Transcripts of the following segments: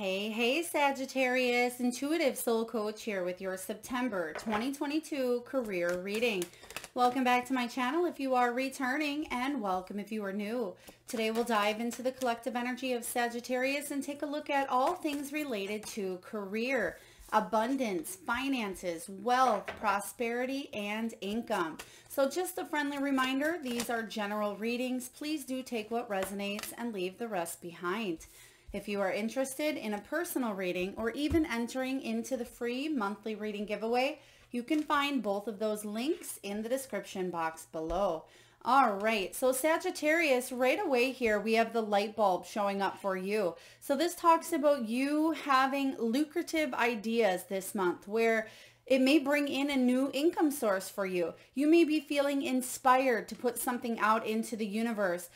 Hey, Sagittarius, Intuitive Soul Coach here with your September 2022 career reading. Welcome back to my channel if you are returning, and welcome if you are new. Today we'll dive into the collective energy of Sagittarius and take a look at all things related to career, abundance, finances, wealth, prosperity, and income. So just a friendly reminder, these are general readings. Please do take what resonates and leave the rest behind. If you are interested in a personal reading or even entering into the free monthly reading giveaway, you can find both of those links in the description box below. All right, so Sagittarius, right away here, we have the light bulb showing up for you. So this talks about you having lucrative ideas this month where it may bring in a new income source for you. You may be feeling inspired to put something out into the universe.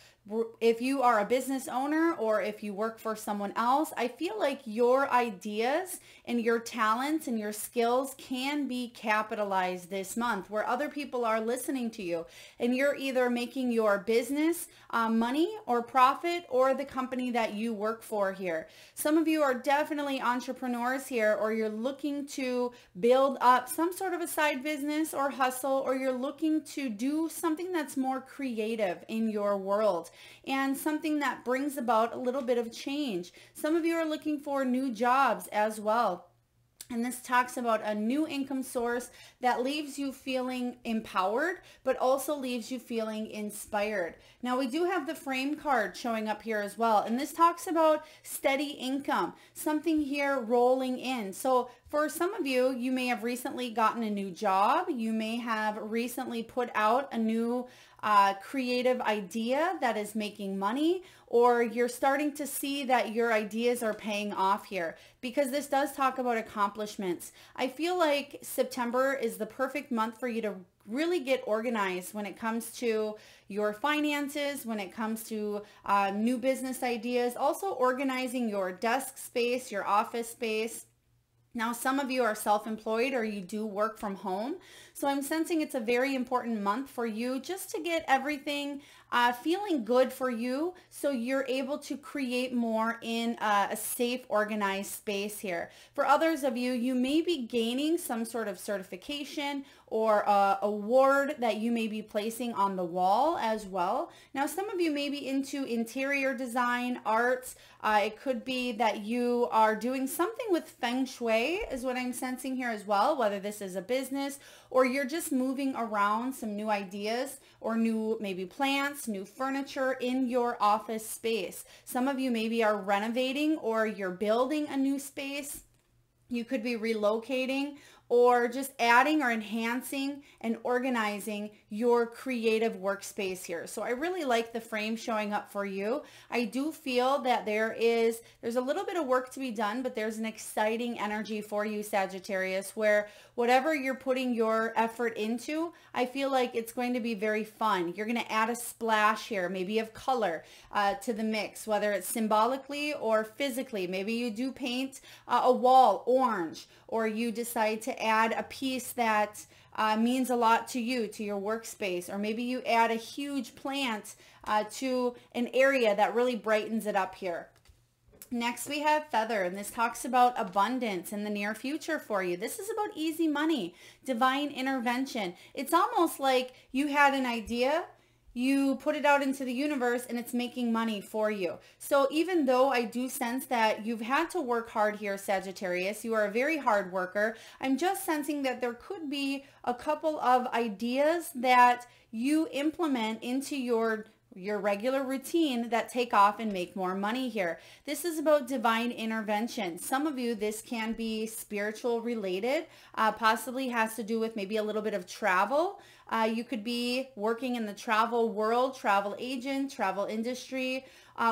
If you are a business owner or if you work for someone else, I feel like your ideas and your talents and your skills can be capitalized this month where other people are listening to you and you're either making your business money or profit or the company that you work for here. Some of you are definitely entrepreneurs here, or you're looking to build up some sort of a side business or hustle, or you're looking to do something that's more creative in your world and something that brings about a little bit of change. Some of you are looking for new jobs as well. And this talks about a new income source that leaves you feeling empowered, but also leaves you feeling inspired. Now, we do have the frame card showing up here as well. And this talks about steady income, something here rolling in. So for some of you, you may have recently gotten a new job. You may have recently put out a new creative idea that is making money, or you're starting to see that your ideas are paying off here, because this does talk about accomplishments. I feel like September is the perfect month for you to really get organized when it comes to your finances, when it comes to new business ideas, also organizing your desk space, your office space. Now, some of you are self-employed or you do work from home. So I'm sensing it's a very important month for you just to get everything feeling good for you, so you're able to create more in a safe, organized space here. For others of you, you may be gaining some sort of certification or award that you may be placing on the wall as well. Now, some of you may be into interior design, arts. It could be that you are doing something with feng shui is what I'm sensing here as well, whether this is a business or you're just moving around some new ideas or new maybe plants, new furniture in your office space. Some of you maybe are renovating or you're building a new space. You could be relocating or just adding or enhancing and organizing your creative workspace here. So I really like the frame showing up for you. I do feel that there's a little bit of work to be done, but there's an exciting energy for you, Sagittarius, where whatever you're putting your effort into, I feel like it's going to be very fun. You're going to add a splash here, maybe of color to the mix, whether it's symbolically or physically. Maybe you do paint a wall orange, or you decide to add a piece that means a lot to you, to your workspace, or maybe you add a huge plant to an area that really brightens it up here. Next, we have Feather, and this talks about abundance in the near future for you. This is about easy money, divine intervention. It's almost like you had an idea, you put it out into the universe, and it's making money for you. So even though I do sense that you've had to work hard here, Sagittarius, you are a very hard worker, I'm just sensing that there could be a couple of ideas that you implement into your regular routine that take off and make more money here. This is about divine intervention. Some of you, this can be spiritual related, possibly has to do with maybe a little bit of travel. You could be working in the travel world, travel agent, travel industry,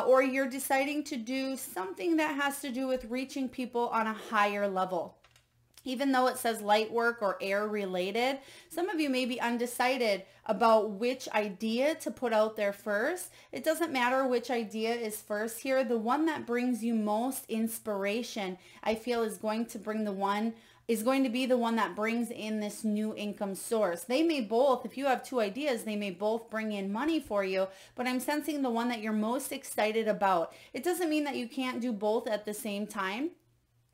or you're deciding to do something that has to do with reaching people on a higher level. Even though it says light work or air related, some of you may be undecided about which idea to put out there first. It doesn't matter which idea is first here. The one that brings you most inspiration, I feel, is going to be the one that brings in this new income source. They may both, if you have two ideas, they may both bring in money for you, but I'm sensing the one that you're most excited about. It doesn't mean that you can't do both at the same time,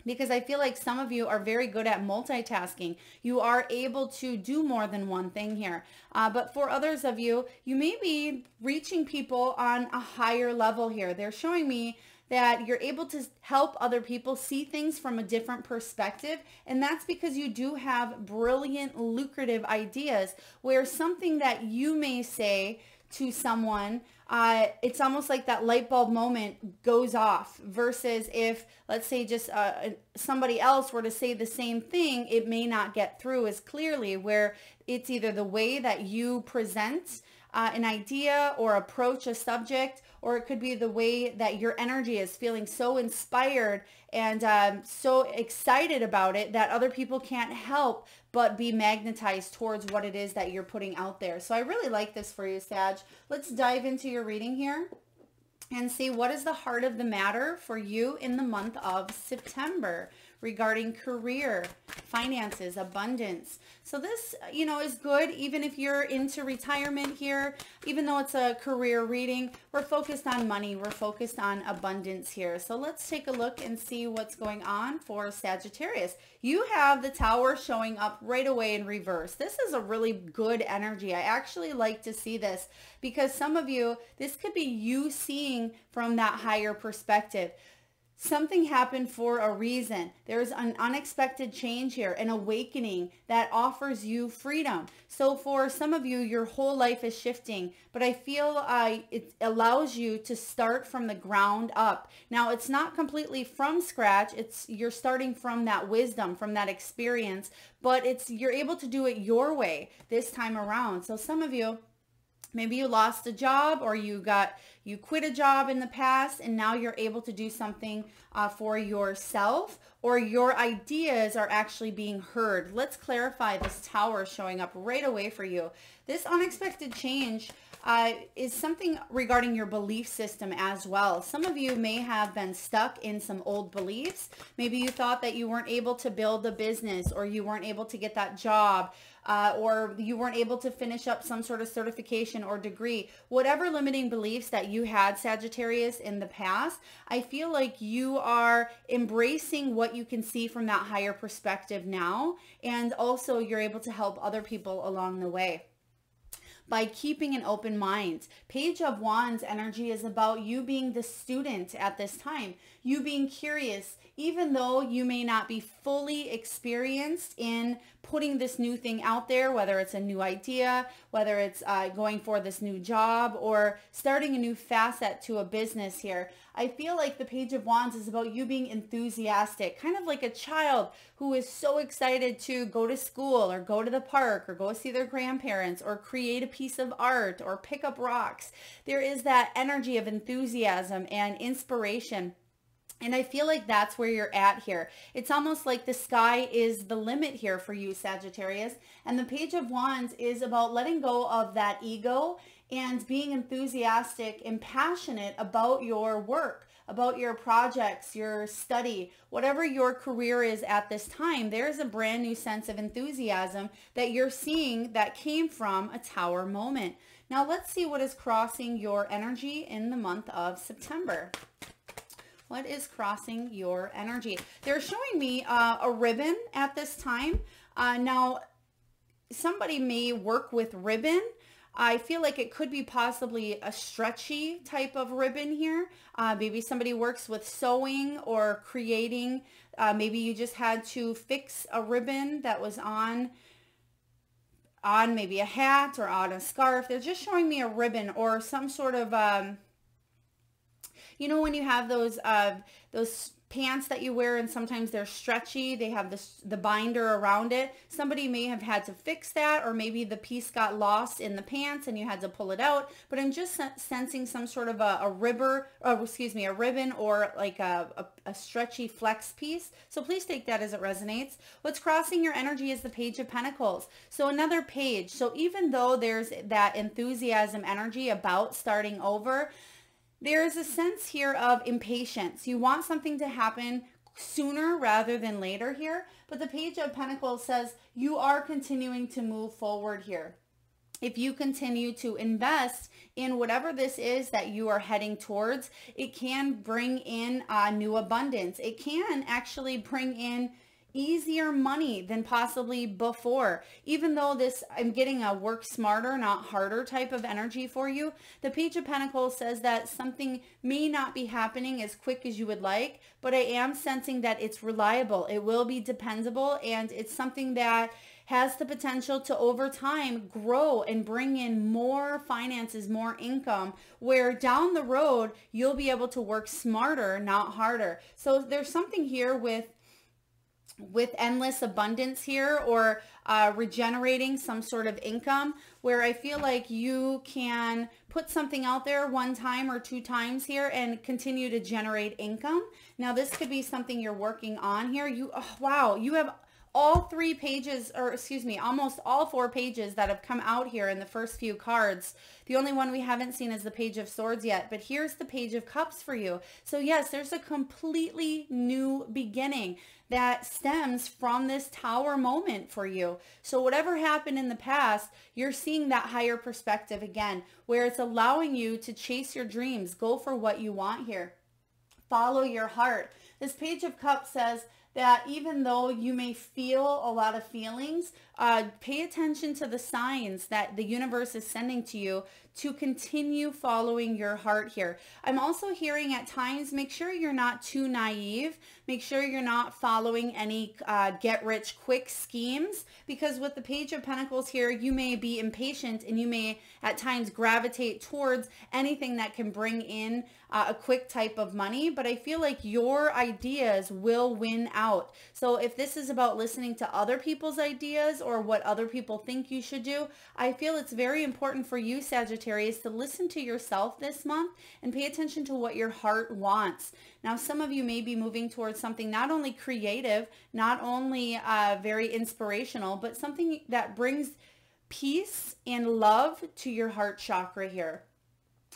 because I feel like some of you are very good at multitasking. You are able to do more than one thing here. But for others of you, you may be reaching people on a higher level here. They're showing me that you're able to help other people see things from a different perspective. And that's because you do have brilliant, lucrative ideas where something that you may say to someone, it's almost like that light bulb moment goes off, versus if, let's say, just somebody else were to say the same thing, it may not get through as clearly, where it's either the way that you present an idea or approach a subject, or it could be the way that your energy is feeling so inspired and so excited about it that other people can't help but be magnetized towards what it is that you're putting out there. So I really like this for you, Sag. Let's dive into your reading here and see what is the heart of the matter for you in the month of September regarding career, finances, abundance. So this, is good even if you're into retirement here. Even though it's a career reading, we're focused on money. We're focused on abundance here. So let's take a look and see what's going on for Sagittarius. You have the Tower showing up right away in reverse. This is a really good energy. I actually like to see this because some of you, this could be you seeing from that higher perspective. Something happened for a reason. There's an unexpected change here, an awakening that offers you freedom. So for some of you, your whole life is shifting, but I feel it allows you to start from the ground up. Now, it's not completely from scratch. You're starting from that wisdom, from that experience, but you're able to do it your way this time around. So some of you, maybe you lost a job, or you quit a job in the past, and now you're able to do something for yourself, or your ideas are actually being heard. Let's clarify this Tower showing up right away for you. This unexpected change is something regarding your belief system as well. Some of you may have been stuck in some old beliefs. Maybe you thought that you weren't able to build a business, or you weren't able to get that job, or you weren't able to finish up some sort of certification or degree. Whatever limiting beliefs that you had, Sagittarius, in the past, I feel like you are embracing what you can see from that higher perspective now, and also you're able to help other people along the way by keeping an open mind. Page of Wands energy is about you being the student at this time, you being curious, even though you may not be fully experienced in putting this new thing out there, whether it's a new idea, whether it's going for this new job, or starting a new facet to a business here. I feel like the Page of Wands is about you being enthusiastic, kind of like a child who is so excited to go to school, or go to the park, or go see their grandparents, or create a piece of art, or pick up rocks. There is that energy of enthusiasm and inspiration. And I feel like that's where you're at here. It's almost like the sky is the limit here for you, Sagittarius. And the Page of Wands is about letting go of that ego and being enthusiastic and passionate about your work, about your projects, your study, whatever your career is at this time. There's a brand new sense of enthusiasm that you're seeing that came from a Tower moment. Now let's see what is crossing your energy in the month of September. What is crossing your energy? They're showing me a ribbon at this time. Now, somebody may work with ribbon. I feel like it could be possibly a stretchy type of ribbon here. Maybe somebody works with sewing or creating. Maybe you just had to fix a ribbon that was on maybe a hat or on a scarf. They're just showing me a ribbon or some sort of... when you have those pants that you wear, and sometimes they're stretchy. They have the binder around it. Somebody may have had to fix that, or maybe the piece got lost in the pants and you had to pull it out. But I'm just sensing some sort of a ribbon, or like a stretchy flex piece. So please take that as it resonates. What's crossing your energy is the Page of Pentacles. So another page. So even though there's that enthusiasm energy about starting over, there is a sense here of impatience. You want something to happen sooner rather than later here. But the Page of Pentacles says you are continuing to move forward here. If you continue to invest in whatever this is that you are heading towards, it can bring in new abundance. It can actually bring in easier money than possibly before. Even though this, I'm getting a work smarter, not harder type of energy for you. The Page of Pentacles says that something may not be happening as quick as you would like, but I am sensing that it's reliable. It will be dependable, and it's something that has the potential to over time grow and bring in more finances, more income, where down the road you'll be able to work smarter, not harder. So there's something here with endless abundance here, or regenerating some sort of income, where I feel like you can put something out there one time or two times here and continue to generate income. Now this could be something you're working on here. Wow, you have all 3 pages, or excuse me, almost all 4 pages that have come out here in the first few cards. The only one we haven't seen is the Page of Swords yet, but here's the Page of Cups for you. So yes, there's a completely new beginning that stems from this Tower moment for you. So whatever happened in the past, you're seeing that higher perspective again, where it's allowing you to chase your dreams, go for what you want here, follow your heart. This Page of Cups says that even though you may feel a lot of feelings, pay attention to the signs that the universe is sending to you to continue following your heart here. I'm also hearing at times, make sure you're not too naive. Make sure you're not following any get-rich-quick schemes, because with the Page of Pentacles here, you may be impatient and you may at times gravitate towards anything that can bring in a quick type of money. But I feel like your ideas will win out. So if this is about listening to other people's ideas or what other people think you should do, I feel it's very important for you, Sagittarius, to listen to yourself this month and pay attention to what your heart wants. Now, some of you may be moving towards something not only creative, not only very inspirational, but something that brings peace and love to your heart chakra here.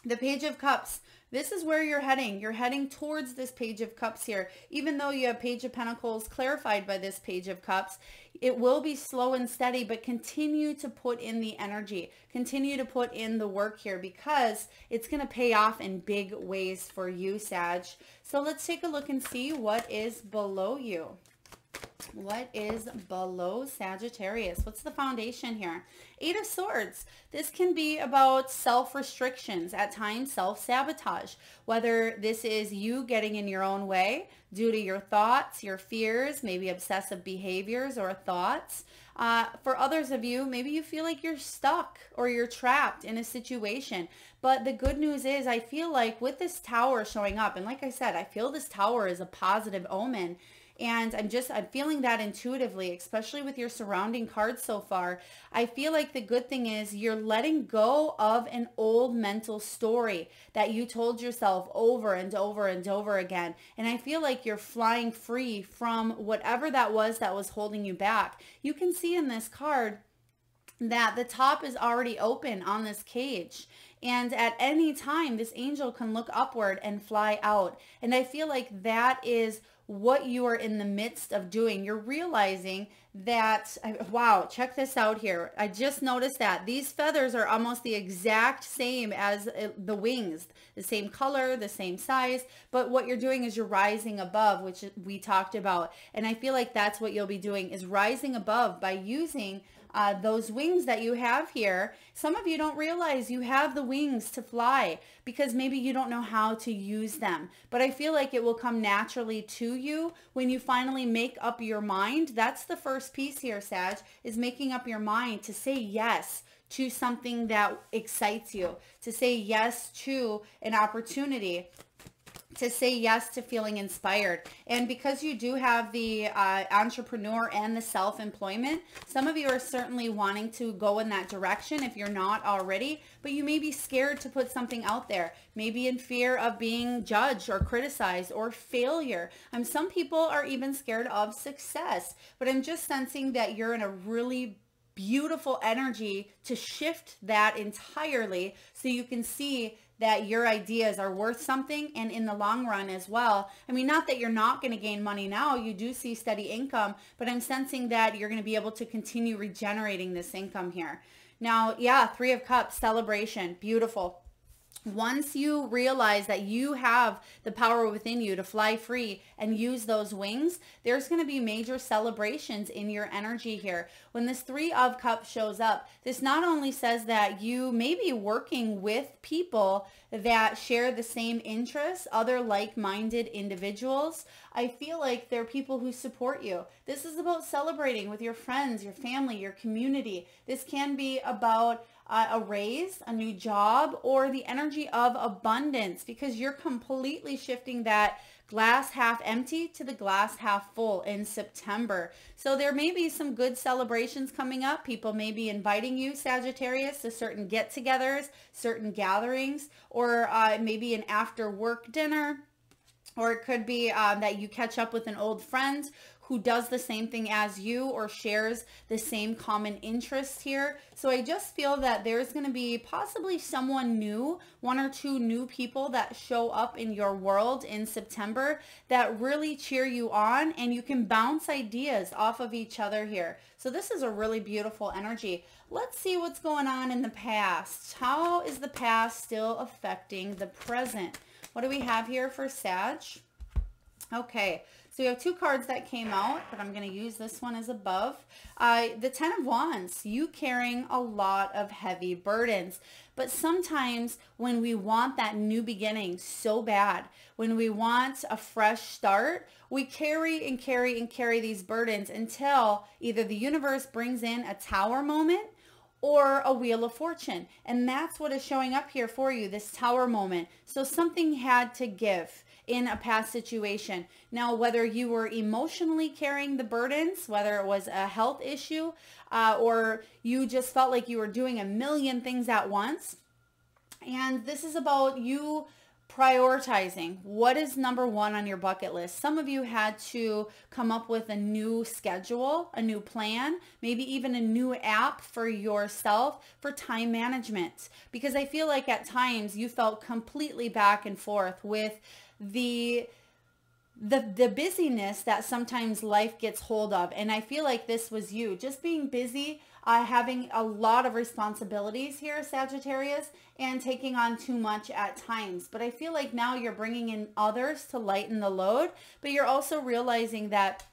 The Page of Cups. This is where you're heading. You're heading towards this Page of Cups here. Even though you have Page of Pentacles clarified by this Page of Cups, it will be slow and steady, but continue to put in the energy. Continue to put in the work here, because it's going to pay off in big ways for you, Sag. So let's take a look and see what is below you. What is below Sagittarius? What's the foundation here? 8 of Swords. This can be about self-restrictions, at times self-sabotage. Whether this is you getting in your own way due to your thoughts, your fears, maybe obsessive behaviors or thoughts. For others of you, maybe you feel like you're stuck or you're trapped in a situation. But the good news is, I feel like with this Tower showing up, and like I said, I feel this Tower is a positive omen. And I'm feeling that intuitively, especially with your surrounding cards so far. I feel like the good thing is you're letting go of an old mental story that you told yourself over and over and over again. And I feel like you're flying free from whatever that was holding you back. You can see in this card that the top is already open on this cage. And at any time, this angel can look upward and fly out. And I feel like that is what you are in the midst of doing. You're realizing that, wow, check this out here. I just noticed that these feathers are almost the exact same as the wings, the same color, the same size, but what you're doing is you're rising above, which we talked about. And I feel like that's what you'll be doing, is rising above by using those wings that you have here. Some of you don't realize you have the wings to fly because maybe you don't know how to use them. But I feel like it will come naturally to you when you finally make up your mind. That's the first piece here, Sag, is making up your mind to say yes to something that excites you, to say yes to an opportunity. to say yes to feeling inspired. And because you do have the entrepreneur and the self-employment, some of you are certainly wanting to go in that direction if you're not already, but you may be scared to put something out there, maybe in fear of being judged or criticized or failure. Some people are even scared of success, but I'm just sensing that you're in a really beautiful energy to shift that entirely so you can see that your ideas are worth something, and in the long run as well. Not that you're not going to gain money now. You do see steady income, but I'm sensing that you're going to be able to continue regenerating this income here. Now, yeah, Three of Cups, celebration, beautiful. Once you realize that you have the power within you to fly free and use those wings, there's going to be major celebrations in your energy here. When this Three of Cups shows up, this not only says that you may be working with people that share the same interests, other like-minded individuals. I feel like they're people who support you. This is about celebrating with your friends, your family, your community. This can be about a raise, a new job, or the energy of abundance, because you're completely shifting that glass half empty to the glass half full in September. So there may be some good celebrations coming up. People may be inviting you, Sagittarius, to certain get-togethers, certain gatherings, or maybe an after-work dinner. Or it could be that you catch up with an old friend who does the same thing as you or shares the same common interests here. So I just feel that there's going to be possibly someone new, one or two new people that show up in your world in September that really cheer you on, and you can bounce ideas off of each other here. So this is a really beautiful energy. Let's see what's going on in the past. How is the past still affecting the present? What do we have here for Sag? Okay, so we have two cards that came out, but I'm going to use this one as above. The Ten of Wands, you carrying a lot of heavy burdens. But sometimes when we want that new beginning so bad, when we want a fresh start, we carry and carry and carry these burdens until either the universe brings in a Tower moment or a Wheel of Fortune. And that's what is showing up here for you, this Tower moment. So something had to give in a past situation. Now, whether you were emotionally carrying the burdens, whether it was a health issue, or you just felt like you were doing a million things at once. And this is about you prioritizing what is number one on your bucket list. Some of you had to come up with a new schedule, a new plan, maybe even a new app for yourself for time management. Because I feel like at times you felt completely back and forth with the busyness that sometimes life gets hold of. And I feel like this was you just being busy, having a lot of responsibilities here, Sagittarius, and taking on too much at times. But I feel like now you're bringing in others to lighten the load, but you're also realizing that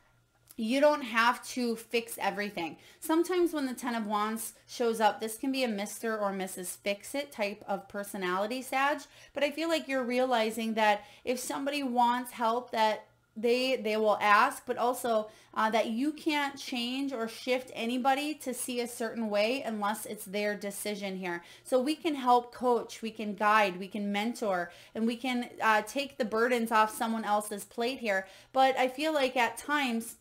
you don't have to fix everything. Sometimes when the Ten of Wands shows up, this can be a Mr. or Mrs. Fix-It type of personality, Sag. But I feel like you're realizing that if somebody wants help, that they will ask, but also that you can't change or shift anybody to see a certain way unless it's their decision here. So we can help coach, we can guide, we can mentor, and we can take the burdens off someone else's plate here. But I feel like at times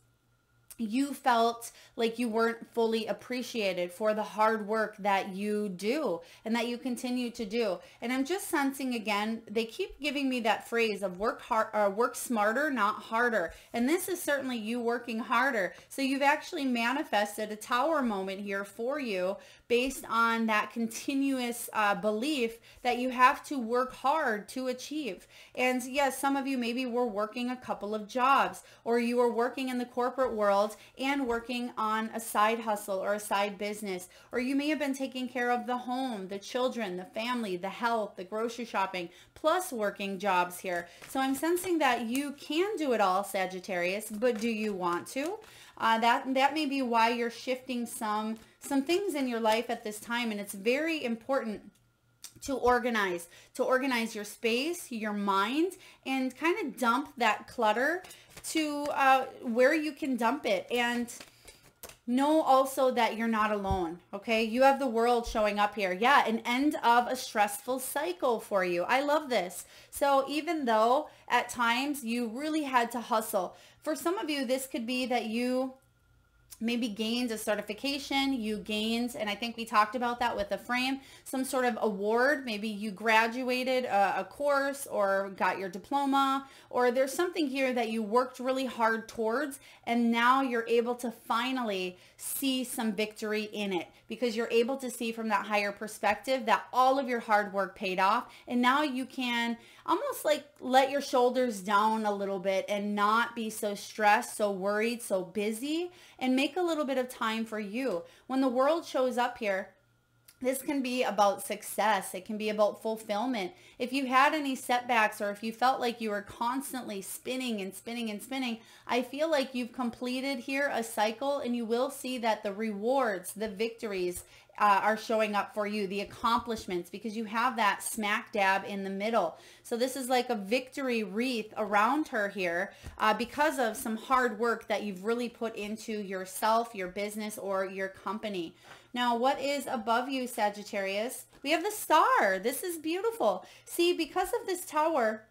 you felt like you weren't fully appreciated for the hard work that you do and that you continue to do. And I'm just sensing again, they keep giving me that phrase of work hard, or work smarter, not harder. And this is certainly you working harder. So you've actually manifested a Tower moment here for you based on that continuous belief that you have to work hard to achieve. And yes, some of you maybe were working a couple of jobs, or you were working in the corporate world and working on a side hustle or a side business, or you may have been taking care of the home, the children, the family, the health, the grocery shopping, plus working jobs here. So I'm sensing that you can do it all, Sagittarius, but do you want to? That may be why you're shifting some things in your life at this time, and it's very important to organize your space, your mind, and kind of dump that clutter to where you can dump it. And know also that you're not alone, okay? You have the world showing up here. Yeah, an end of a stressful cycle for you. I love this. So even though at times you really had to hustle, for some of you, this could be that you maybe gained a certification, you gained, and I think we talked about that with the frame, some sort of award. Maybe you graduated a course or got your diploma, or there's something here that you worked really hard towards, and now you're able to finally see some victory in it because you're able to see from that higher perspective that all of your hard work paid off, and now you can almost like let your shoulders down a little bit and not be so stressed, so worried, so busy, and make a little bit of time for you. When the world shows up here, this can be about success. It can be about fulfillment. If you had any setbacks or if you felt like you were constantly spinning and spinning and spinning, I feel like you've completed here a cycle, and you will see that the rewards, the victories are showing up for you, the accomplishments, because you have that smack dab in the middle. So this is like a victory wreath around her here because of some hard work that you've really put into yourself, your business, or your company. Now, what is above you, Sagittarius? We have the star. This is beautiful. See, because of this tower,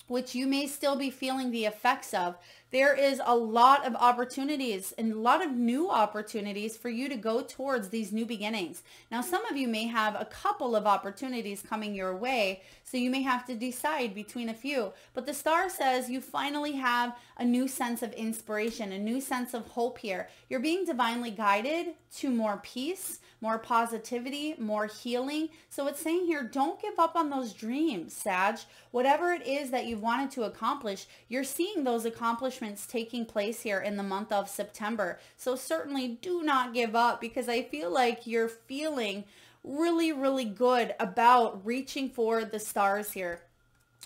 which you may still be feeling the effects of, there is a lot of opportunities and a lot of new opportunities for you to go towards these new beginnings. Now, some of you may have a couple of opportunities coming your way, so you may have to decide between a few. But the star says you finally have a new sense of inspiration, a new sense of hope here. You're being divinely guided to more peace, more positivity, more healing. So it's saying here, don't give up on those dreams, Sag. Whatever it is that you've wanted to accomplish, you're seeing those accomplishments taking place here in the month of September. So certainly do not give up, because I feel like you're feeling really, really good about reaching for the stars here.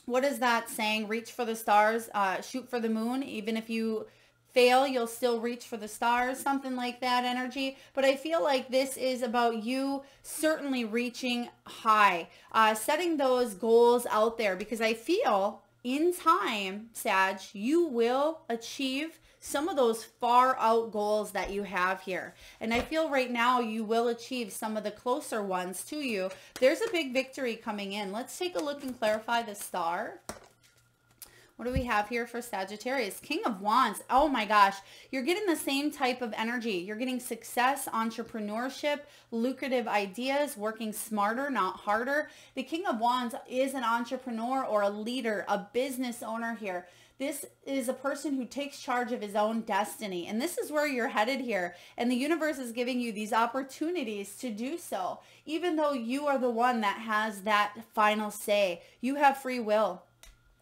What is that saying? Reach for the stars, shoot for the moon. Even if you fail, you'll still reach for the stars, something like that energy. But I feel like this is about you certainly reaching high, setting those goals out there, because I feel in time, Sag, you will achieve some of those far out goals that you have here. And I feel right now you will achieve some of the closer ones to you. There's a big victory coming in. Let's take a look and clarify the star. What do we have here for Sagittarius? King of Wands. Oh my gosh. You're getting the same type of energy. You're getting success, entrepreneurship, lucrative ideas, working smarter, not harder. The King of Wands is an entrepreneur or a leader, a business owner here. This is a person who takes charge of his own destiny. And this is where you're headed here. And the universe is giving you these opportunities to do so. Even though you are the one that has that final say, you have free will.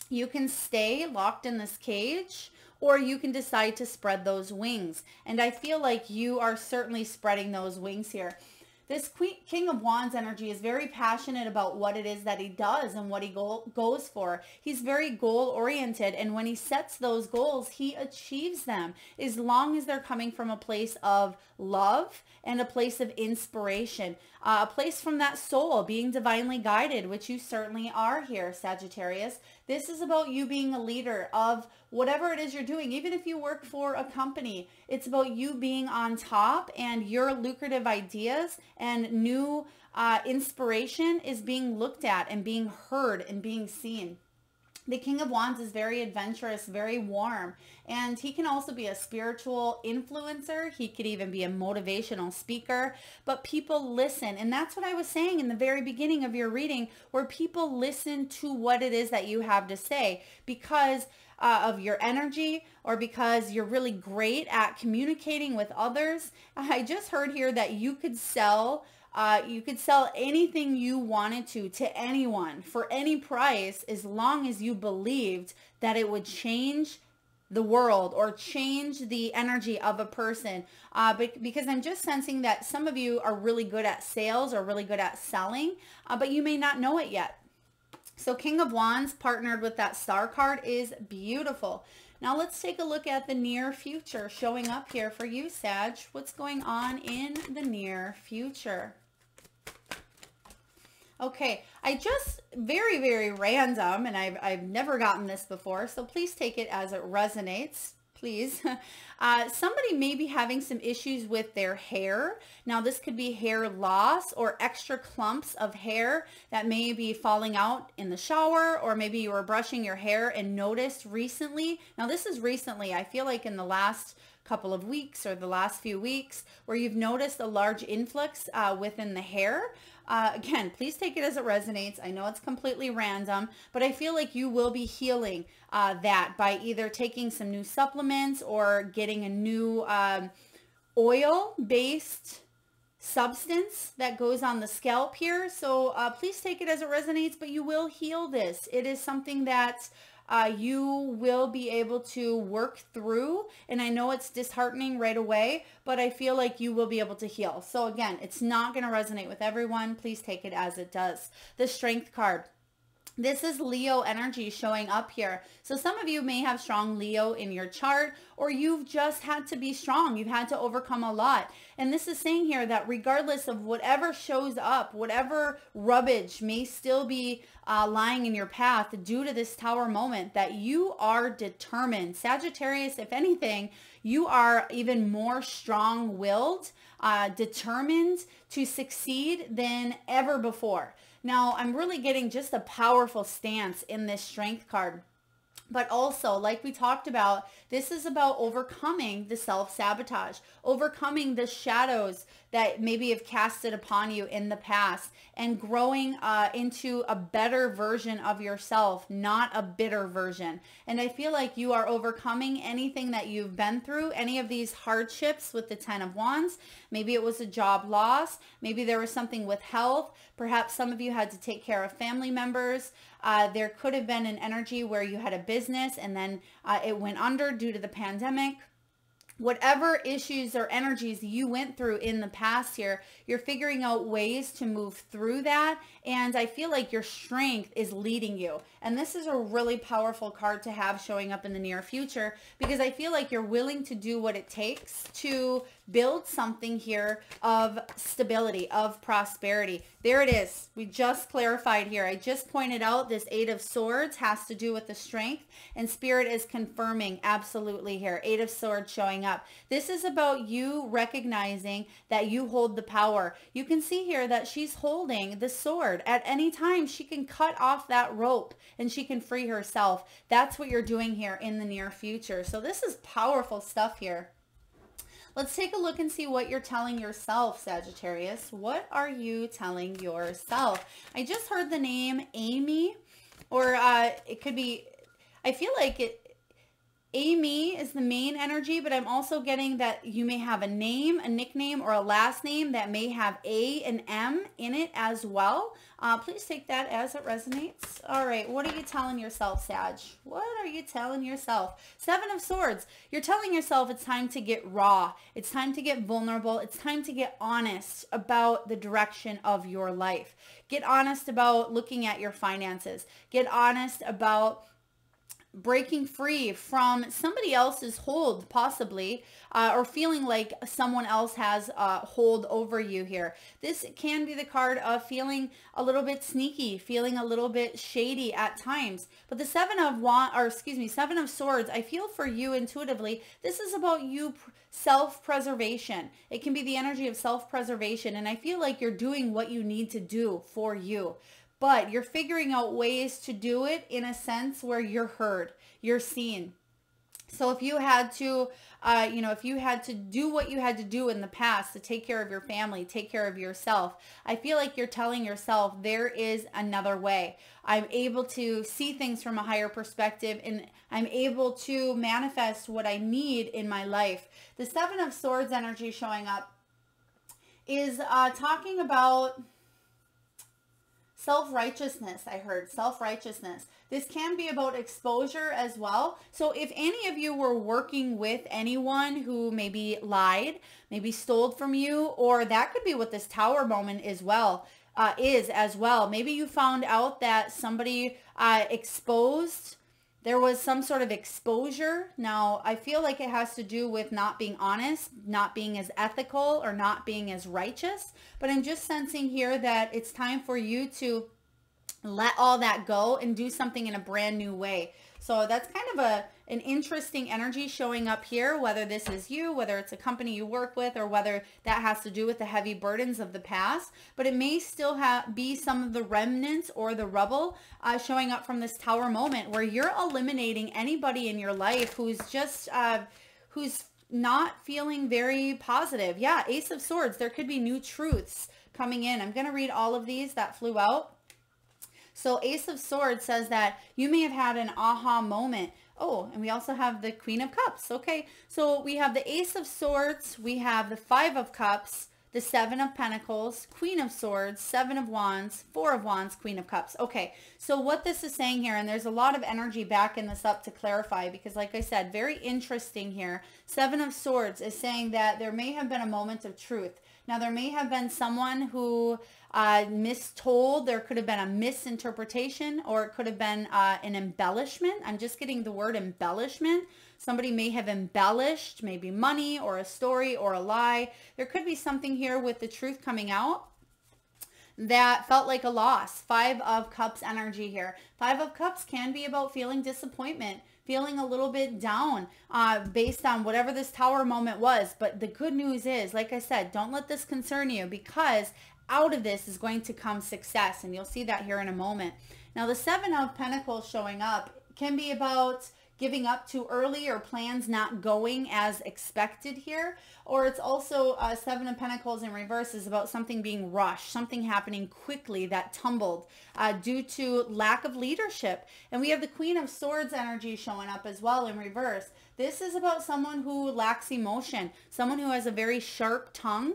You can stay locked in this cage, or you can decide to spread those wings. And I feel like you are certainly spreading those wings here. This King of Wands energy is very passionate about what it is that he does and what he goes for. He's very goal oriented, and when he sets those goals, he achieves them, as long as they're coming from a place of love and a place of inspiration, a place from that soul being divinely guided, which you certainly are here, Sagittarius. This is about you being a leader of whatever it is you're doing. Even if you work for a company, it's about you being on top, and your lucrative ideas and new inspiration is being looked at and being heard and being seen. The King of Wands is very adventurous, very warm, and he can also be a spiritual influencer. He could even be a motivational speaker, but people listen. And that's what I was saying in the very beginning of your reading, where people listen to what it is that you have to say because of your energy, or because you're really great at communicating with others. I just heard here that you could sell anything you wanted to anyone for any price, as long as you believed that it would change the world or change the energy of a person. Because I'm just sensing that some of you are really good at sales or really good at selling, but you may not know it yet. So King of Wands partnered with that star card is beautiful. Now let's take a look at the near future showing up here for you, Sag. What's going on in the near future? Okay, I just very random, and I've never gotten this before, so please take it as it resonates. please. Somebody may be having some issues with their hair. Now, this could be hair loss or extra clumps of hair that may be falling out in the shower, or maybe you were brushing your hair and noticed recently. Now, this is recently. I feel like in the last couple of weeks or the last few weeks where you've noticed a large influx within the hair. Again, please take it as it resonates. I know it's completely random, but I feel like you will be healing that by either taking some new supplements or getting a new oil-based substance that goes on the scalp here. So please take it as it resonates, but you will heal this. It is something that you will be able to work through. And I know it's disheartening right away, but I feel like you will be able to heal. So again, it's not going to resonate with everyone. Please take it as it does. The Strength card. This is Leo energy showing up here. So some of you may have strong Leo in your chart, or you've just had to be strong. You've had to overcome a lot. And this is saying here that regardless of whatever shows up, whatever rubbish may still be lying in your path due to this Tower moment, that you are determined. Sagittarius, if anything, you are even more strong-willed, determined to succeed than ever before. Now, I'm really getting just a powerful stance in this Strength card. But also, like we talked about, this is about overcoming the self-sabotage, overcoming the shadows that maybe have casted upon you in the past, and growing into a better version of yourself, not a bitter version. And I feel like you are overcoming anything that you've been through, any of these hardships with the Ten of Wands. Maybe it was a job loss. Maybe there was something with health. Perhaps some of you had to take care of family members. There could have been an energy where you had a business and then it went under due to the pandemic. Whatever issues or energies you went through in the past here, you're figuring out ways to move through that. And I feel like your strength is leading you. And this is a really powerful card to have showing up in the near future, because I feel like you're willing to do what it takes to build something here of stability, of prosperity. There it is. We just clarified here. I just pointed out this Eight of Swords has to do with the strength, and Spirit is confirming absolutely here. Eight of Swords showing up. This is about you recognizing that you hold the power. You can see here that she's holding the sword. At any time, she can cut off that rope and she can free herself. That's what you're doing here in the near future. So this is powerful stuff here. Let's take a look and see what you're telling yourself, Sagittarius. What are you telling yourself? I just heard the name Amy, or it could be, I feel like Amy is the main energy, but I'm also getting that you may have a name, a nickname, or a last name that may have A and M in it as well. Please take that as it resonates. All right, what are you telling yourself, Sag? What are you telling yourself? Seven of Swords. You're telling yourself it's time to get raw. It's time to get vulnerable. It's time to get honest about the direction of your life. Get honest about looking at your finances. Get honest about breaking free from somebody else's hold, possibly, or feeling like someone else has hold over you here. This can be the card of feeling a little bit sneaky, feeling a little bit shady at times. But the Seven of Swords, I feel for you intuitively, this is about you self-preservation. It can be the energy of self-preservation, and I feel like you're doing what you need to do for you. But you're figuring out ways to do it in a sense where you're heard, you're seen. So if you had to, if you had to do what you had to do in the past to take care of your family, take care of yourself, I feel like you're telling yourself there is another way. I'm able to see things from a higher perspective, and I'm able to manifest what I need in my life. The Seven of Swords energy showing up is talking about self-righteousness. I heard self-righteousness. This can be about exposure as well. So if any of you were working with anyone who maybe lied, maybe stole from you, or that could be what this Tower moment as well is as well. Maybe you found out that somebody exposed, there was some sort of exposure. Now, I feel like it has to do with not being honest, not being as ethical, or not being as righteous. But I'm just sensing here that it's time for you to let all that go and do something in a brand new way. So that's kind of an interesting energy showing up here, whether this is you, whether it's a company you work with, or whether that has to do with the heavy burdens of the past. But it may still be some of the remnants or the rubble showing up from this Tower moment, where you're eliminating anybody in your life who's just, who's not feeling very positive. Yeah, Ace of Swords. There could be new truths coming in. I'm going to read all of these that flew out. So Ace of Swords says that you may have had an aha moment. Oh, and we also have the Queen of Cups. Okay, so we have the Ace of Swords, we have the Five of Cups, the Seven of Pentacles, Queen of Swords, Seven of Wands, Four of Wands, Queen of Cups. Okay, so what this is saying here, and there's a lot of energy backing this up to clarify, because like I said, very interesting here. Seven of Swords is saying that there may have been a moment of truth. Now, there may have been someone who mistold. There could have been a misinterpretation, or it could have been an embellishment. I'm just getting the word embellishment. Somebody may have embellished maybe money or a story or a lie. There could be something here with the truth coming out that felt like a loss. Five of Cups energy here. Five of Cups can be about feeling disappointment, feeling a little bit down based on whatever this Tower moment was. But the good news is, like I said, don't let this concern you, because out of this is going to come success, and you'll see that here in a moment. Now, the Seven of Pentacles showing up can be about giving up too early, or plans not going as expected here. Or it's also Seven of Pentacles in reverse is about something being rushed, something happening quickly that tumbled due to lack of leadership. And we have the Queen of Swords energy showing up as well in reverse. This is about someone who lacks emotion, someone who has a very sharp tongue,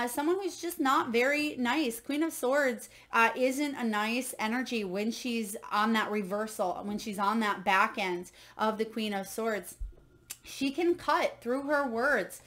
someone who's just not very nice. Queen of Swords isn't a nice energy when she's on that reversal, when she's on that back end of the Queen of Swords. She can cut through her words.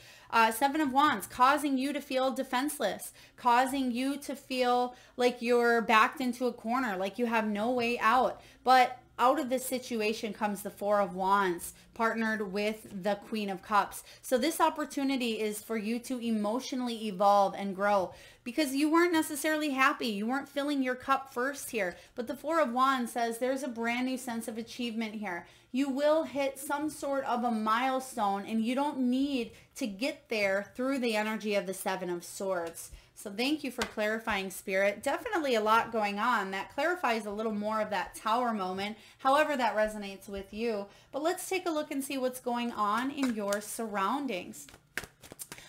Seven of Wands, causing you to feel defenseless, causing you to feel like you're backed into a corner, like you have no way out. But out of this situation comes the Four of Wands, partnered with the Queen of Cups. So this opportunity is for you to emotionally evolve and grow, because you weren't necessarily happy. You weren't filling your cup first here. But the Four of Wands says there's a brand new sense of achievement here. You will hit some sort of a milestone, and you don't need to get there through the energy of the Seven of Swords. So thank you for clarifying, Spirit. Definitely a lot going on. That clarifies a little more of that Tower moment, however that resonates with you. But let's take a look and see what's going on in your surroundings.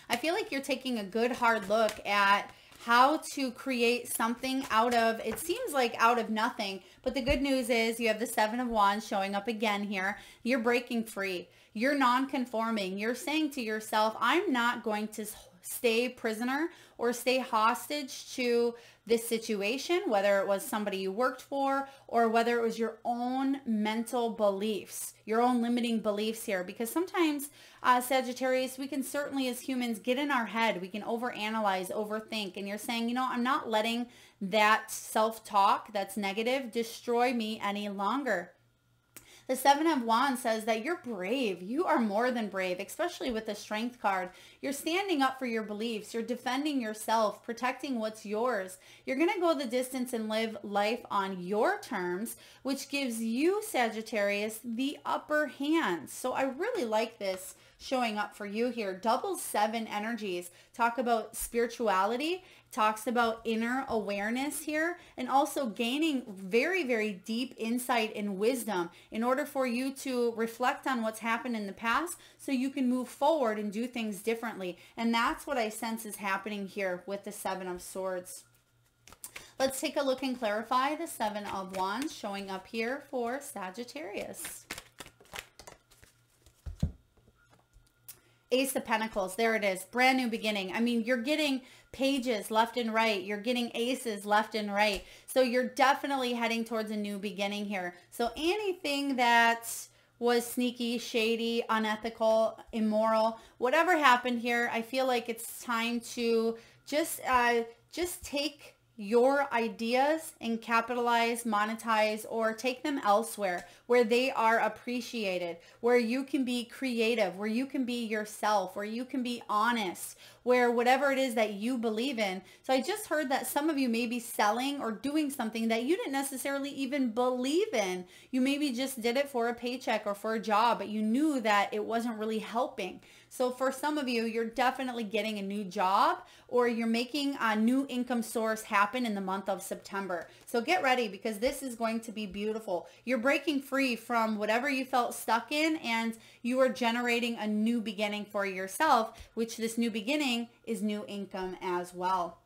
I feel like you're taking a good hard look at how to create something out of, it seems like out of nothing. But the good news is you have the Seven of Wands showing up again here. You're breaking free. You're non-conforming. You're saying to yourself, I'm not going to stay prisoner or stay hostage to this situation, whether it was somebody you worked for or whether it was your own mental beliefs, your own limiting beliefs here. Because sometimes, Sagittarius, we can certainly as humans get in our head. We can overanalyze, overthink. And you're saying, you know, I'm not letting that self-talk that's negative destroy me any longer. The Seven of Wands says that you're brave. You are more than brave, especially with the Strength card. You're standing up for your beliefs. You're defending yourself, protecting what's yours. You're going to go the distance and live life on your terms, which gives you, Sagittarius, the upper hand. So I really like this showing up for you here. Double seven energies talk about spirituality, talks about inner awareness here, and also gaining very, very deep insight and wisdom in order for you to reflect on what's happened in the past so you can move forward and do things differently. And that's what I sense is happening here with the Seven of Swords. Let's take a look and clarify the Seven of Wands showing up here for Sagittarius. Ace of Pentacles, there it is, brand new beginning. I mean, you're getting pages left and right. You're getting aces left and right. So you're definitely heading towards a new beginning here. So anything that was sneaky, shady, unethical, immoral, whatever happened here, I feel like it's time to just take your ideas and capitalize, monetize, or take them elsewhere where they are appreciated, where you can be creative, where you can be yourself, where you can be honest, where whatever it is that you believe in. So I just heard that some of you may be selling or doing something that you didn't necessarily even believe in. You maybe just did it for a paycheck or for a job, but you knew that it wasn't really helping. So for some of you, you're definitely getting a new job or you're making a new income source happen in the month of September. So get ready because this is going to be beautiful. You're breaking free from whatever you felt stuck in and you are generating a new beginning for yourself, which this new beginning is new income as well.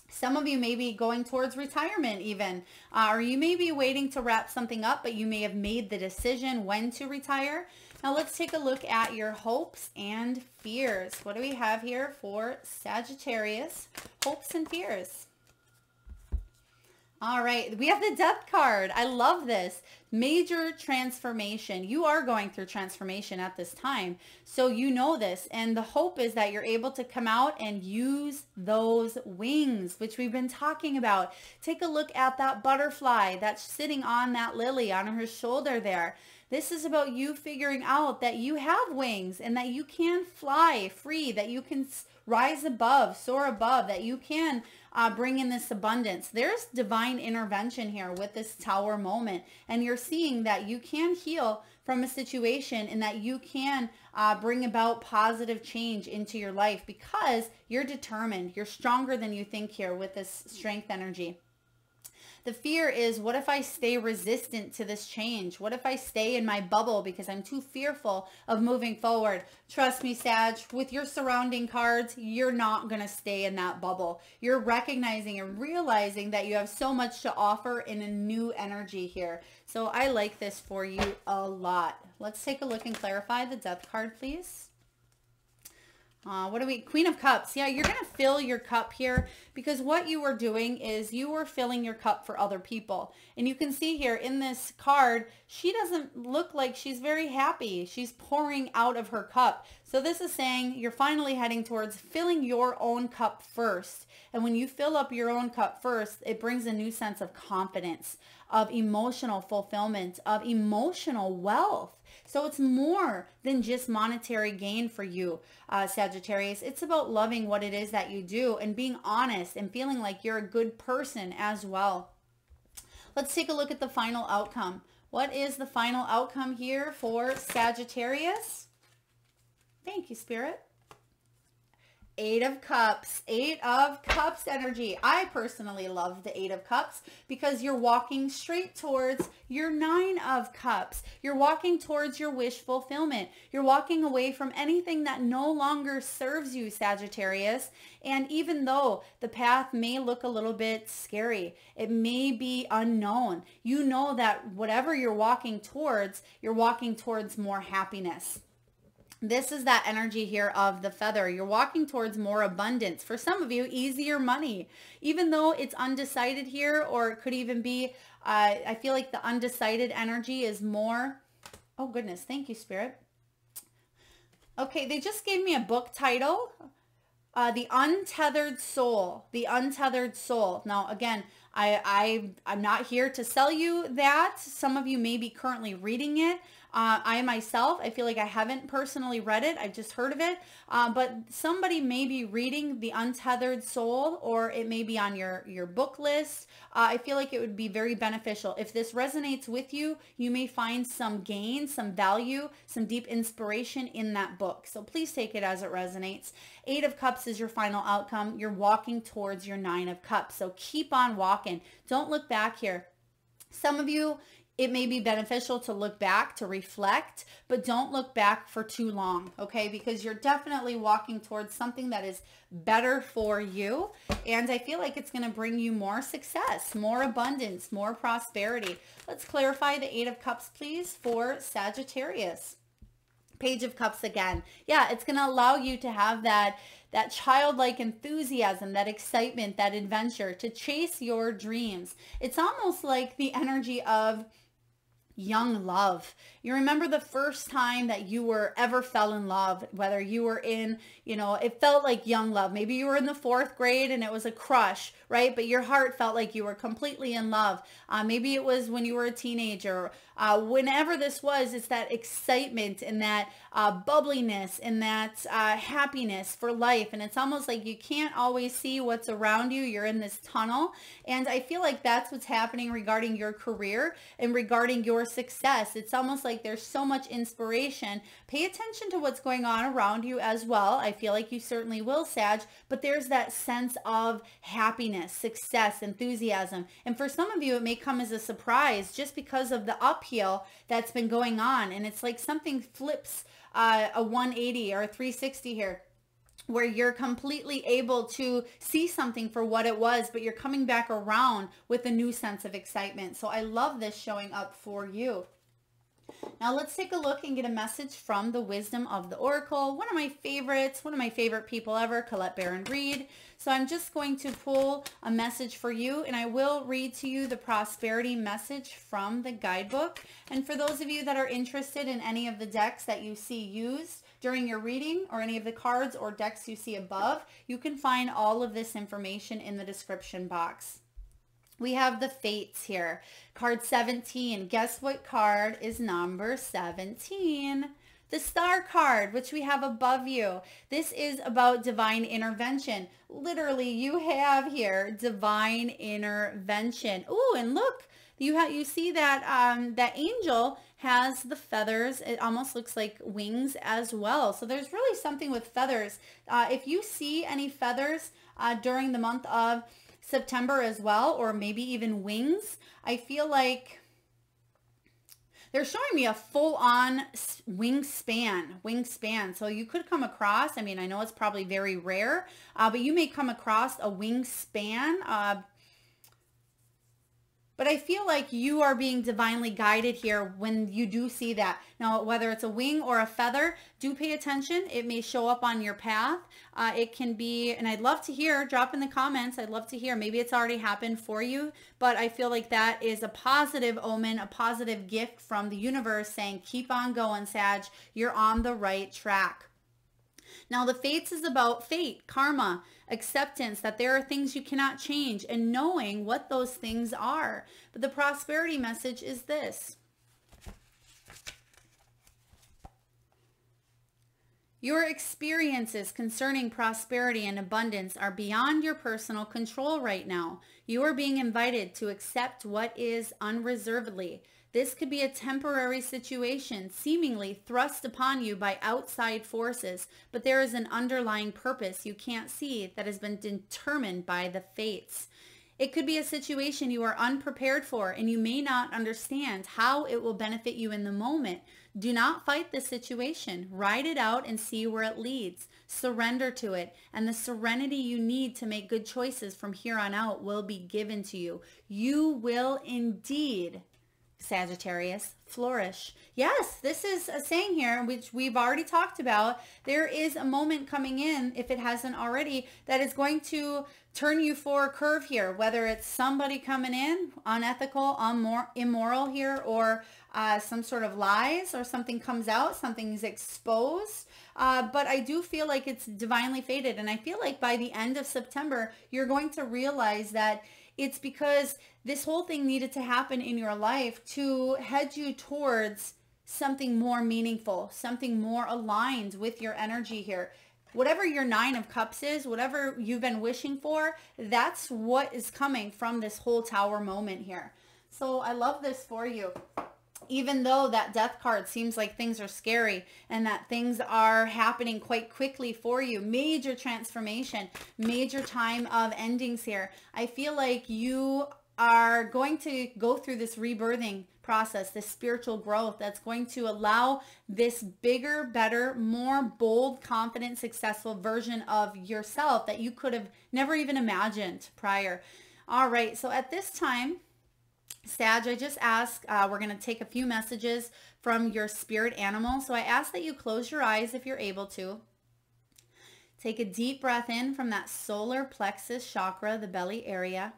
Some of you may be going towards retirement even, or you may be waiting to wrap something up, but you may have made the decision when to retire. Now let's take a look at your hopes and fears. What do we have here for Sagittarius? Hopes and fears. All right, we have the Death card. I love this. Major transformation. You are going through transformation at this time, so you know this. And the hope is that you're able to come out and use those wings, which we've been talking about. Take a look at that butterfly that's sitting on that lily on her shoulder there. This is about you figuring out that you have wings and that you can fly free, that you can rise above, soar above, that you can bring in this abundance. There's divine intervention here with this Tower moment. And you're seeing that you can heal from a situation and that you can bring about positive change into your life because you're determined. You're stronger than you think here with this strength energy. The fear is, what if I stay resistant to this change? What if I stay in my bubble because I'm too fearful of moving forward? Trust me, Sag, with your surrounding cards, you're not going to stay in that bubble. You're recognizing and realizing that you have so much to offer in a new energy here. So I like this for you a lot. Let's take a look and clarify the Death card, please. What do we, Queen of Cups. Yeah, you're going to fill your cup here because what you were doing is you were filling your cup for other people. And you can see here in this card, she doesn't look like she's very happy. She's pouring out of her cup. So this is saying you're finally heading towards filling your own cup first. And when you fill up your own cup first, it brings a new sense of confidence, of emotional fulfillment, of emotional wealth. So it's more than just monetary gain for you, Sagittarius. It's about loving what it is that you do and being honest and feeling like you're a good person as well. Let's take a look at the final outcome. What is the final outcome here for Sagittarius? Thank you, Spirit. 8 of Cups. 8 of Cups energy. I personally love the 8 of Cups because you're walking straight towards your 9 of Cups. You're walking towards your wish fulfillment. You're walking away from anything that no longer serves you, Sagittarius. And even though the path may look a little bit scary, it may be unknown, you know that whatever you're walking towards more happiness. This is that energy here of the feather. You're walking towards more abundance. For some of you, easier money. Even though it's undecided here, or it could even be, I feel like the undecided energy is more, oh goodness, thank you, Spirit. Okay, they just gave me a book title, The Untethered Soul. The Untethered Soul. Now, again, I'm not here to sell you that. Some of you may be currently reading it. I myself, I feel like I haven't personally read it. I've just heard of it. But somebody may be reading The Untethered Soul, or it may be on your book list. I feel like it would be very beneficial. If this resonates with you, you may find some gain, some value, some deep inspiration in that book. So please take it as it resonates. 8 of Cups is your final outcome. You're walking towards your 9 of Cups. So keep on walking. Don't look back here. Some of you, it may be beneficial to look back, to reflect, but don't look back for too long, okay? Because you're definitely walking towards something that is better for you. And I feel like it's going to bring you more success, more abundance, more prosperity. Let's clarify the 8 of Cups, please, for Sagittarius. Page of Cups again. Yeah, it's going to allow you to have that childlike enthusiasm, that excitement, that adventure, to chase your dreams. It's almost like the energy of young love. You remember the first time that you were ever fell in love, whether you were in, it felt like young love. Maybe you were in the 4th grade and it was a crush, right? But your heart felt like you were completely in love. Maybe it was when you were a teenager. Whenever this was, it's that excitement and that bubbliness and that happiness for life. And it's almost like you can't always see what's around you. You're in this tunnel. And I feel like that's what's happening regarding your career and regarding your success. It's almost like there's so much inspiration. Pay attention to what's going on around you as well. I feel like you certainly will, Sag, but there's that sense of happiness, success, enthusiasm. And for some of you, it may come as a surprise just because of the uphill that's been going on. And it's like something flips a 180 or a 360 here, where you're completely able to see something for what it was, but you're coming back around with a new sense of excitement. So I love this showing up for you. Now let's take a look and get a message from the Wisdom of the Oracle. One of my favorites, one of my favorite people ever, Colette Baron Reed. So I'm just going to pull a message for you, and I will read to you the prosperity message from the guidebook. And for those of you that are interested in any of the decks that you see used during your reading, or any of the cards or decks you see above, you can find all of this information in the description box. We have the Fates here. Card 17. Guess what card is number 17? The Star card, which we have above you. This is about divine intervention. Literally, you have here divine intervention. Ooh, and look, you see that that angel has the feathers. It almost looks like wings as well. So there's really something with feathers. If you see any feathers during the month of September as well, or maybe even wings, I feel like they're showing me a full-on wingspan. So you could come across, I mean, I know it's probably very rare, but you may come across a wingspan. But I feel like you are being divinely guided here when you do see that. Now, whether it's a wing or a feather, do pay attention. It may show up on your path. It can be, and I'd love to hear, drop in the comments. I'd love to hear. Maybe it's already happened for you, but I feel like that is a positive omen, a positive gift from the universe saying, keep on going, Sag. You're on the right track. Now, the Fates is about fate, karma, acceptance, that there are things you cannot change, and knowing what those things are. But the prosperity message is this. Your experiences concerning prosperity and abundance are beyond your personal control right now. You are being invited to accept what is unreservedly. This could be a temporary situation seemingly thrust upon you by outside forces, but there is an underlying purpose you can't see that has been determined by the Fates. It could be a situation you are unprepared for, and you may not understand how it will benefit you in the moment. Do not fight the situation. Ride it out and see where it leads. Surrender to it, and the serenity you need to make good choices from here on out will be given to you. You will indeed, Sagittarius, flourish. Yes, this is a saying here, which we've already talked about. There is a moment coming in, if it hasn't already, that is going to turn you for a curve here, whether it's somebody coming in, unethical, immoral here, or some sort of lies, or something comes out, something's exposed. But I do feel like it's divinely fated. And I feel like by the end of September, you're going to realize that it's because this whole thing needed to happen in your life to head you towards something more meaningful, something more aligned with your energy here. Whatever your 9 of Cups is, whatever you've been wishing for, that's what is coming from this whole Tower moment here. So I love this for you. Even though that Death card seems like things are scary and that things are happening quite quickly for you, major transformation, major time of endings here, I feel like you are going to go through this rebirthing process, this spiritual growth that's going to allow this bigger, better, more bold, confident, successful version of yourself that you could have never even imagined prior. All right, so at this time, Sag, I just ask, we're going to take a few messages from your spirit animal. So I ask that you close your eyes if you're able to. Take a deep breath in from that solar plexus chakra, the belly area.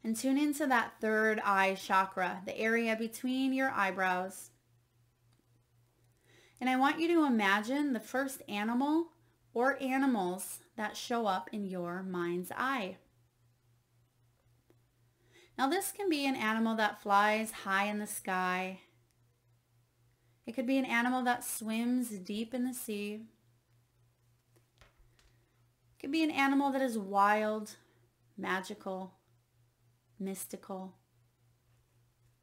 And tune into that third eye chakra, the area between your eyebrows. And I want you to imagine the first animal or animals that show up in your mind's eye. Now this can be an animal that flies high in the sky. It could be an animal that swims deep in the sea. It could be an animal that is wild, magical, mystical,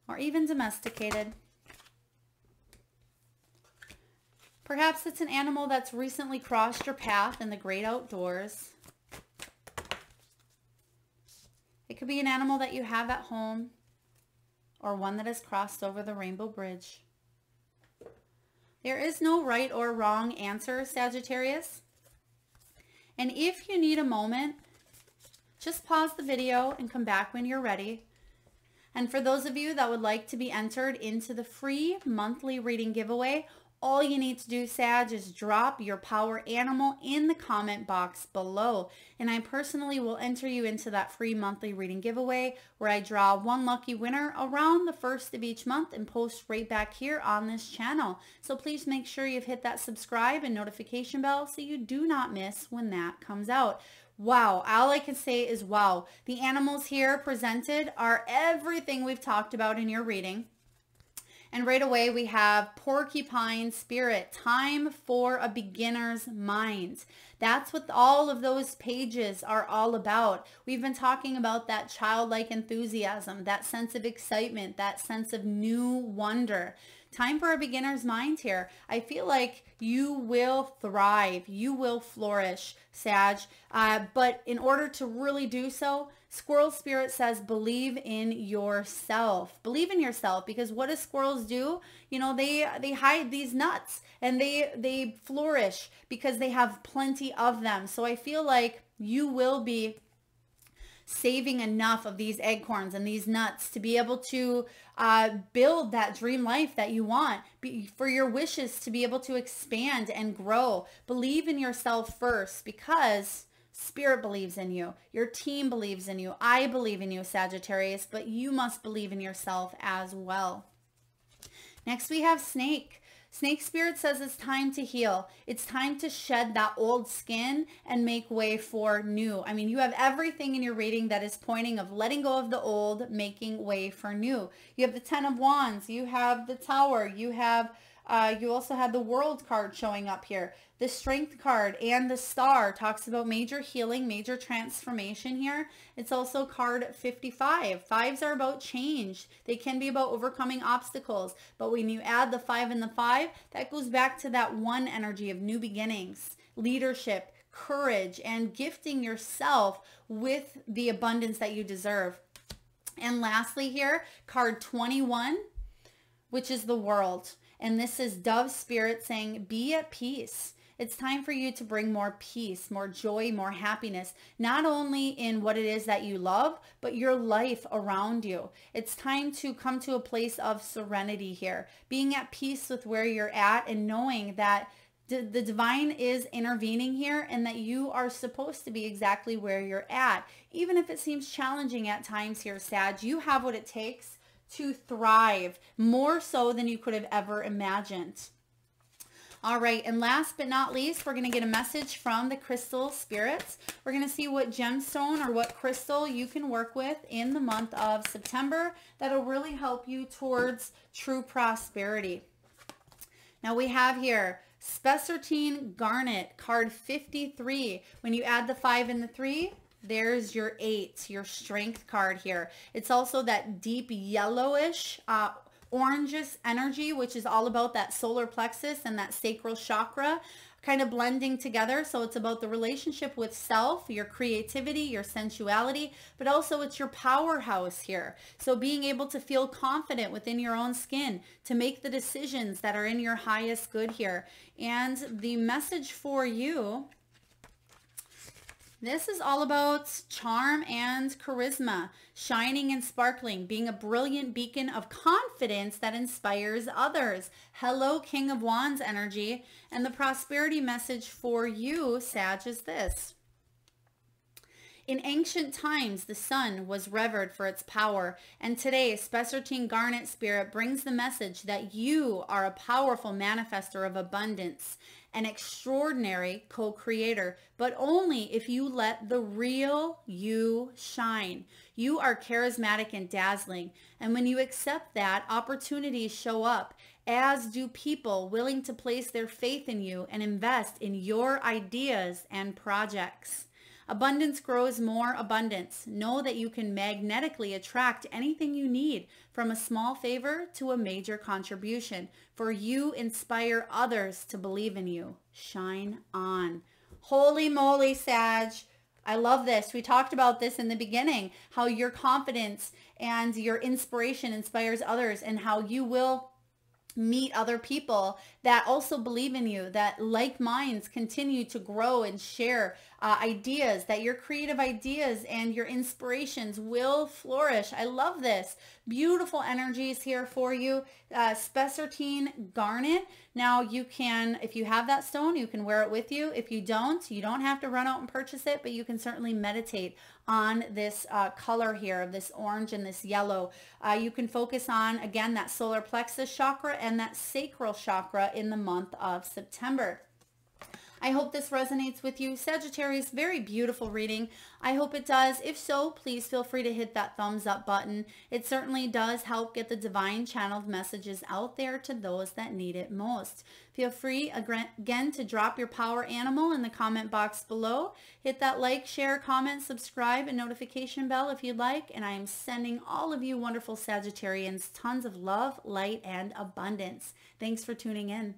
or even domesticated. Perhaps it's an animal that's recently crossed your path in the great outdoors. It could be an animal that you have at home or one that has crossed over the rainbow bridge. There is no right or wrong answer, Sagittarius. And if you need a moment, just pause the video and come back when you're ready. And for those of you that would like to be entered into the free monthly reading giveaway, all you need to do, Sag, is drop your power animal in the comment box below. And I personally will enter you into that free monthly reading giveaway where I draw one lucky winner around the first of each month and post right back here on this channel. So please make sure you've hit that subscribe and notification bell so you do not miss when that comes out. Wow, all I can say is wow. The animals here presented are everything we've talked about in your reading. And right away we have porcupine spirit, time for a beginner's mind. That's what all of those pages are all about. We've been talking about that childlike enthusiasm, that sense of excitement, that sense of new wonder. Time for a beginner's mind here. I feel like you will thrive. You will flourish, Sag. But in order to really do so, Squirrel Spirit says believe in yourself. Believe in yourself, because what do squirrels do? You know, they hide these nuts and they flourish because they have plenty of them. So I feel like you will be saving enough of these acorns and these nuts to be able to build that dream life that you want, for your wishes to be able to expand and grow. Believe in yourself first, because Spirit believes in you. Your team believes in you. I believe in you, Sagittarius, but you must believe in yourself as well. Next, we have Snake. Snake Spirit says it's time to heal. It's time to shed that old skin and make way for new. I mean, you have everything in your reading that is pointing of letting go of the old, making way for new. You have the Ten of Wands. You have the Tower. You have you also had the World card showing up here. The Strength card and the Star talks about major healing, major transformation here. It's also card 55. Fives are about change. They can be about overcoming obstacles. But when you add the 5 and the 5, that goes back to that one energy of new beginnings, leadership, courage, and gifting yourself with the abundance that you deserve. And lastly here, card 21, which is the World. And this is Dove Spirit saying, be at peace. It's time for you to bring more peace, more joy, more happiness, not only in what it is that you love, but your life around you. It's time to come to a place of serenity here, being at peace with where you're at and knowing that the divine is intervening here and that you are supposed to be exactly where you're at. Even if it seems challenging at times here, Sag, you have what it takes to thrive, more so than you could have ever imagined. All right, and last but not least, we're going to get a message from the crystal spirits. We're going to see what gemstone or what crystal you can work with in the month of September that'll really help you towards true prosperity. Now we have here Spessartine Garnet, card 53. When you add the 5 and the 3, there's your 8, your Strength card here. It's also that deep yellowish, orangish energy, which is all about that solar plexus and that sacral chakra kind of blending together. So it's about the relationship with self, your creativity, your sensuality, but also it's your powerhouse here. So being able to feel confident within your own skin, to make the decisions that are in your highest good here. And the message for you, this is all about charm and charisma, shining and sparkling, being a brilliant beacon of confidence that inspires others. Hello, King of Wands energy. And the prosperity message for you, Sag, is this. In ancient times, the sun was revered for its power, and today, Spessartine Garnet Spirit brings the message that you are a powerful manifester of abundance, an extraordinary co-creator, but only if you let the real you shine. You are charismatic and dazzling, and when you accept that, opportunities show up, as do people willing to place their faith in you and invest in your ideas and projects. Abundance grows more abundance. Know that you can magnetically attract anything you need, from a small favor to a major contribution, for you inspire others to believe in you. Shine on. Holy moly, Sag. I love this. We talked about this in the beginning, how your confidence and your inspiration inspires others, and how you will meet other people that also believe in you, that like minds continue to grow and share ideas, that your creative ideas and your inspirations will flourish. I love this. Beautiful energies here for you. Spessartine Garnet. Now you can, if you have that stone, you can wear it with you. If you don't have to run out and purchase it, but you can certainly meditate on this color here, this orange and this yellow. You can focus on, again, that solar plexus chakra and that sacral chakra in the month of September. I hope this resonates with you, Sagittarius. Very beautiful reading. I hope it does. If so, please feel free to hit that thumbs up button. It certainly does help get the divine channeled messages out there to those that need it most. Feel free, again, to drop your power animal in the comment box below. Hit that like, share, comment, subscribe, and notification bell if you'd like. And I am sending all of you wonderful Sagittarians tons of love, light, and abundance. Thanks for tuning in.